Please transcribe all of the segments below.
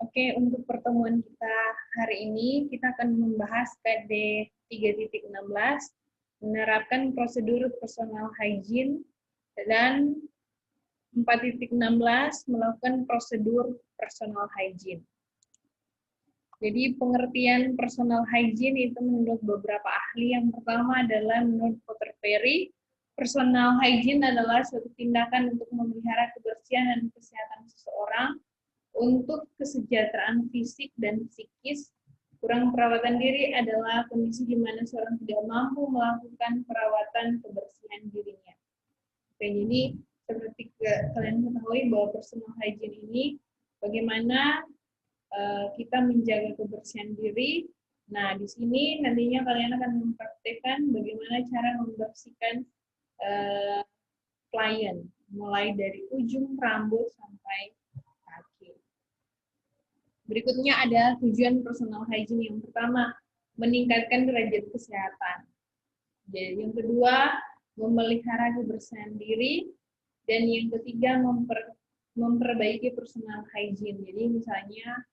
Oke, untuk pertemuan kita hari ini, kita akan membahas PD 3.16, menerapkan prosedur personal hygiene, dan 4.16, melakukan prosedur personal hygiene. Jadi pengertian personal hygiene itu menurut beberapa ahli, yang pertama adalah menurut Potter Perry, personal hygiene adalah suatu tindakan untuk memelihara kebersihan dan kesehatan seseorang untuk kesejahteraan fisik dan psikis. Kurang perawatan diri adalah kondisi di mana seorang tidak mampu melakukan perawatan kebersihan dirinya. Oke, jadi seperti kalian ketahui bahwa personal hygiene ini bagaimana kita menjaga kebersihan diri. Nah, di sini nantinya kalian akan mempraktekkan bagaimana cara membersihkan klien, mulai dari ujung rambut sampai kaki. Berikutnya ada tujuan personal hygiene. Yang pertama, meningkatkan derajat kesehatan. Jadi yang kedua, memelihara kebersihan diri. Dan yang ketiga, memperbaiki personal hygiene. Jadi misalnya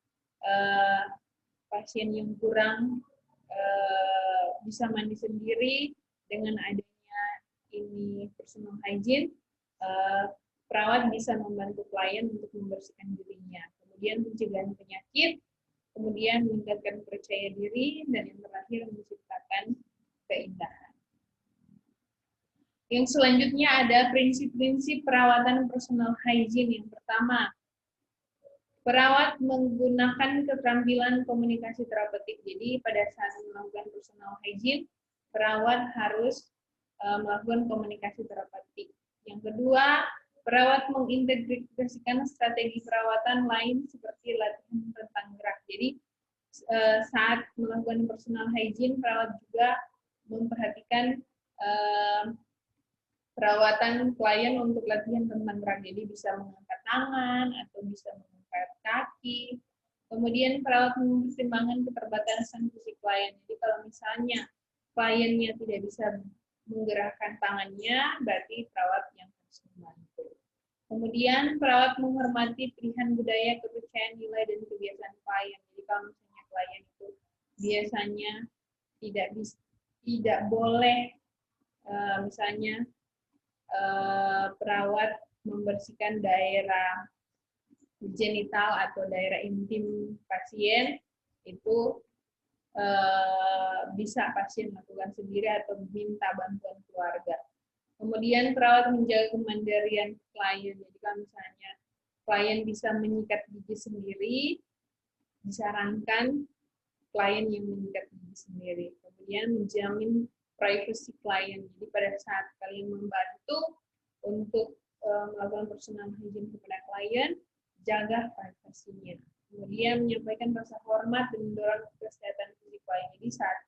pasien yang kurang bisa mandi sendiri, dengan adanya ini personal hygiene, perawat bisa membantu klien untuk membersihkan dirinya. Kemudian pencegahan penyakit, kemudian meningkatkan percaya diri, dan yang terakhir menciptakan keindahan. Yang selanjutnya ada prinsip-prinsip perawatan personal hygiene. Yang pertama, perawat menggunakan keterampilan komunikasi terapeutik. Jadi pada saat melakukan personal hygiene, perawat harus melakukan komunikasi terapeutik. Yang kedua, perawat mengintegrasikan strategi perawatan lain seperti latihan tentang gerak. Jadi saat melakukan personal hygiene, perawat juga memperhatikan perawatan klien untuk latihan tentang gerak. Jadi bisa mengangkat tangan atau bisa mengangkat kaki. Kemudian perawat mempertimbangkan keterbatasan fisik klien. Jadi kalau misalnya kliennya tidak bisa menggerakkan tangannya, berarti perawat yang harus membantu. Kemudian perawat menghormati pilihan budaya, kepercayaan, nilai, dan kebiasaan klien. Jadi kalau misalnya klien itu biasanya tidak boleh misalnya perawat membersihkan daerah genital atau daerah intim pasien, itu bisa pasien lakukan sendiri atau minta bantuan keluarga. Kemudian perawat menjaga kemandirian klien. Jadi kalau misalnya klien bisa menyikat gigi sendiri, disarankan klien yang menyikat gigi sendiri. Kemudian menjamin privasi klien. Jadi pada saat kalian membantu untuk melakukan personal hygiene kepada klien, jaga privasinya. Kemudian menyampaikan rasa hormat dan mendorong kesehatan fisik klien. Jadi saat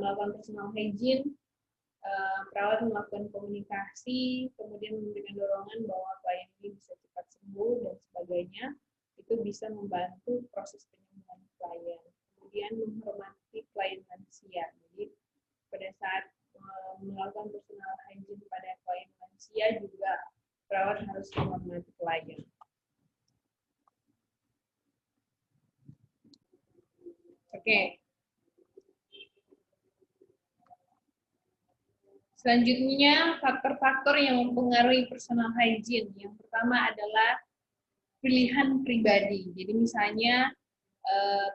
melakukan personal hygiene, perawat melakukan komunikasi, kemudian memberikan dorongan bahwa klien ini bisa cepat sembuh dan sebagainya. Itu bisa membantu proses penyembuhan klien. Kemudian menghormati klien lansia. Jadi pada saat melakukan personal hygiene pada klien lansia juga perawat harus menghormati klien. Oke. Selanjutnya, faktor-faktor yang mempengaruhi personal hygiene. Yang pertama adalah pilihan pribadi. Jadi misalnya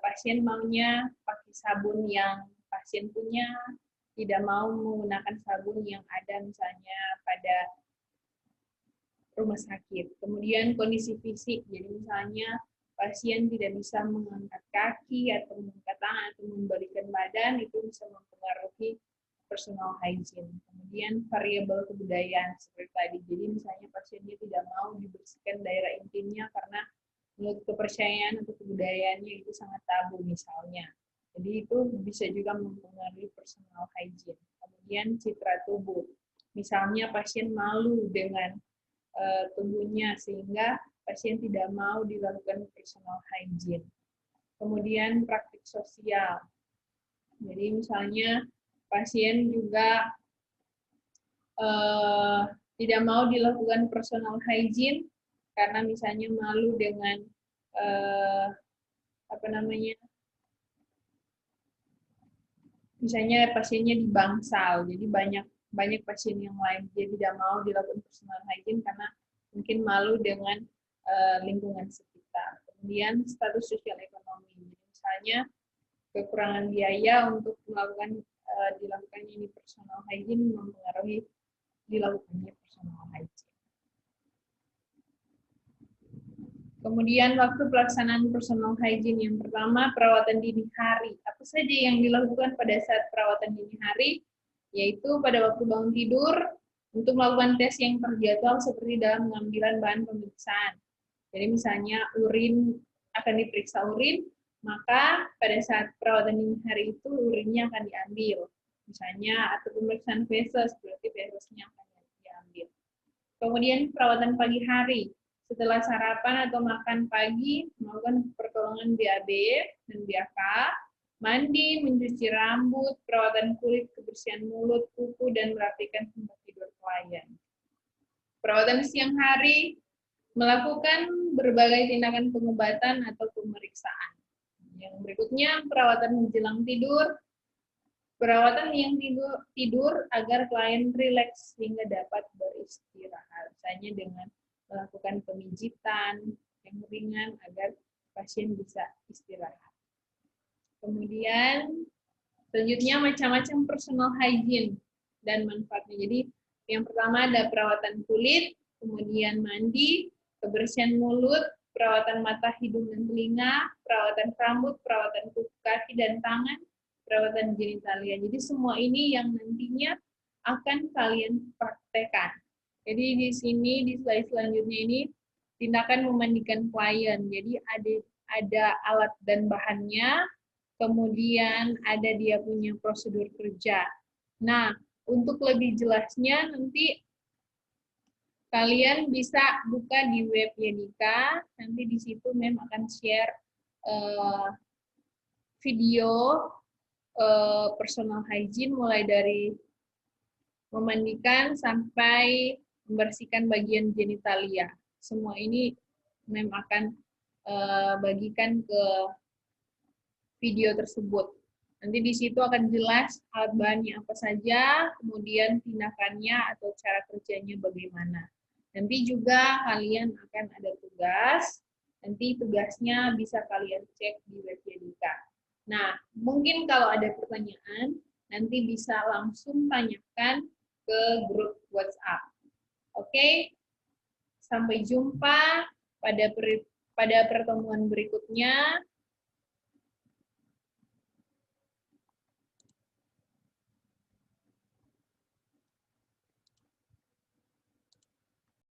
pasien maunya pakai sabun yang pasien punya, tidak mau menggunakan sabun yang ada misalnya pada rumah sakit. Kemudian kondisi fisik, jadi misalnya pasien tidak bisa mengangkat kaki atau mengangkat tangan atau membalikan badan, itu bisa mempengaruhi personal hygiene. Kemudian variabel kebudayaan seperti tadi. Jadi misalnya pasiennya tidak mau dibersihkan daerah intimnya karena menurut kepercayaan atau kebudayaannya itu sangat tabu misalnya. Jadi itu bisa juga mempengaruhi personal hygiene. Kemudian citra tubuh. Misalnya pasien malu dengan tubuhnya sehingga pasien tidak mau dilakukan personal hygiene. Kemudian praktik sosial. Jadi misalnya pasien juga tidak mau dilakukan personal hygiene karena misalnya malu dengan apa namanya, misalnya pasiennya di bangsal, jadi banyak pasien yang lain dia tidak mau dilakukan personal hygiene karena mungkin malu dengan lingkungan sekitar. Kemudian status sosial ekonomi, misalnya kekurangan biaya untuk dilakukannya ini personal hygiene mempengaruhi dilakukannya personal hygiene. Kemudian waktu pelaksanaan personal hygiene yang pertama, perawatan dini hari. Apa saja yang dilakukan pada saat perawatan dini hari? Yaitu pada waktu bangun tidur, untuk melakukan tes yang terjadwal seperti dalam pengambilan bahan pemeriksaan. Jadi misalnya urin akan diperiksa urin, maka pada saat perawatan dini hari itu urinnya akan diambil. Misalnya atau pemeriksaan feses, berarti fesesnya akan diambil. Kemudian perawatan pagi hari. Setelah sarapan atau makan pagi, melakukan pertolongan BAB dan BAK, mandi, mencuci rambut, perawatan kulit, kebersihan mulut, kuku, dan merapikan tempat tidur klien. Perawatan siang hari, melakukan berbagai tindakan pengobatan atau pemeriksaan. Yang berikutnya, perawatan menjelang tidur. Perawatan yang tidur agar klien rileks sehingga dapat beristirahat. Misalnya dengan melakukan pemijitan yang ringan agar pasien bisa istirahat. Kemudian selanjutnya macam-macam personal hygiene dan manfaatnya. Jadi yang pertama ada perawatan kulit, kemudian mandi, kebersihan mulut, perawatan mata, hidung, dan telinga, perawatan rambut, perawatan kuku, kaki, dan tangan, perawatan genitalia. Jadi semua ini yang nantinya akan kalian praktekkan. Jadi di sini di slide selanjutnya ini tindakan memandikan klien. Jadi ada alat dan bahannya, kemudian ada dia punya prosedur kerja. Nah, untuk lebih jelasnya nanti kalian bisa buka di web Yedika. Nanti di situ Mem akan share video personal hygiene mulai dari memandikan sampai membersihkan bagian genitalia. Semua ini Mem akan bagikan ke video tersebut. Nanti di situ akan jelas alat bahannya apa saja, kemudian tindakannya atau cara kerjanya bagaimana. Nanti juga kalian akan ada tugas, nanti tugasnya bisa kalian cek di web Yedika. Nah, mungkin kalau ada pertanyaan, nanti bisa langsung tanyakan ke grup WhatsApp. Oke, sampai jumpa pada pertemuan berikutnya.